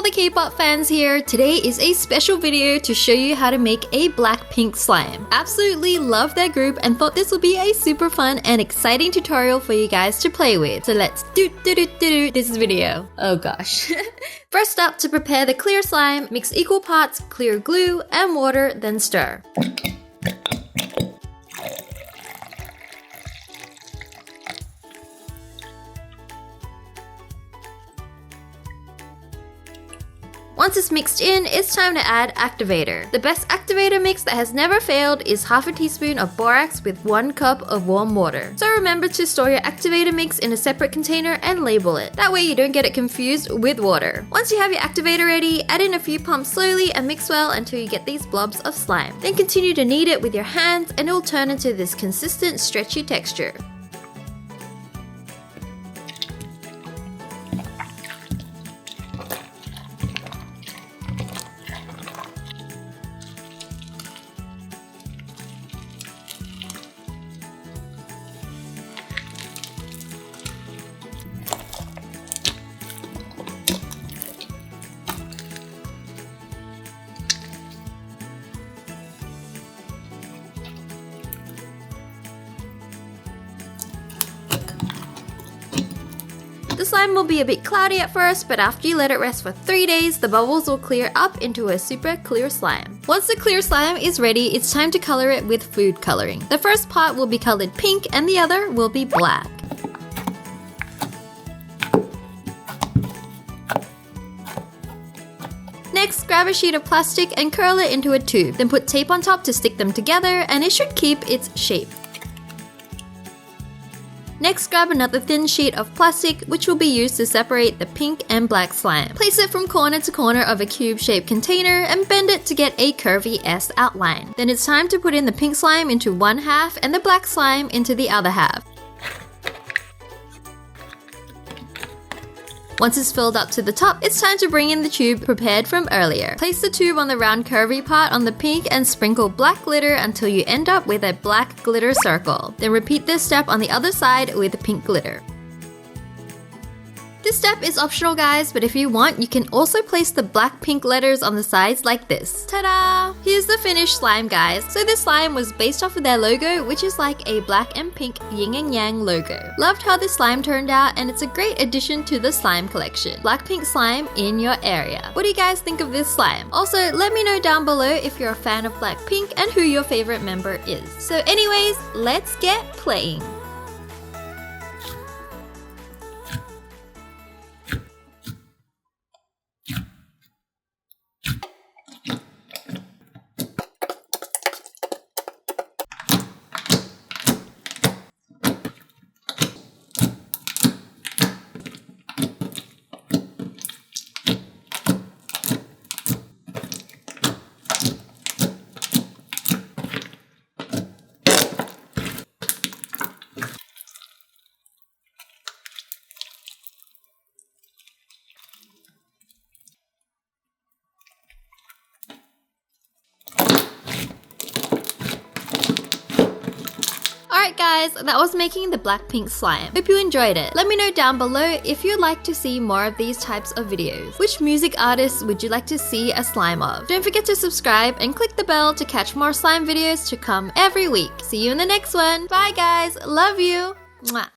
the K-pop fans here. Today is a special video to show you how to make a Blackpink slime. Absolutely love their group and thought this will be a super fun and exciting tutorial for you guys to play with. So let's do this video. Oh gosh. First up, to prepare the clear slime, mix equal parts clear glue and water, then stir. Once it's mixed in, it's time to add activator. The best activator mix that has never failed is half a teaspoon of borax with 1 cup of warm water. So remember to store your activator mix in a separate container and label it. That way you don't get it confused with water. Once you have your activator ready, add in a few pumps slowly and mix well until you get these blobs of slime. Then continue to knead it with your hands and it will turn into this consistent stretchy texture. The slime will be a bit cloudy at first, but after you let it rest for 3 days, the bubbles will clear up into a super clear slime. Once the clear slime is ready, it's time to color it with food coloring. The first part will be colored pink and the other will be black. Next, grab a sheet of plastic and curl it into a tube. Then put tape on top to stick them together and it should keep its shape. Next, grab another thin sheet of plastic which will be used to separate the pink and black slime. Place it from corner to corner of a cube-shaped container and bend it to get a curvy S outline. Then it's time to put in the pink slime into one half and the black slime into the other half. Once it's filled up to the top, it's time to bring in the tube prepared from earlier. Place the tube on the round curvy part on the pink and sprinkle black glitter until you end up with a black glitter circle. Then repeat this step on the other side with pink glitter. This step is optional guys, but if you want, you can also place the Blackpink letters on the sides like this. Ta-da! Here's the finished slime guys. So this slime was based off of their logo, which is like a black and pink yin and yang logo. Loved how this slime turned out and it's a great addition to the slime collection. Blackpink slime in your area. What do you guys think of this slime? Also, let me know down below if you're a fan of Blackpink and who your favorite member is. So anyways, let's get playing. Alright guys, that was making the Blackpink slime. Hope you enjoyed it. Let me know down below if you'd like to see more of these types of videos. Which music artists would you like to see a slime of? Don't forget to subscribe and click the bell to catch more slime videos to come every week. See you in the next one. Bye guys, love you. Mwah.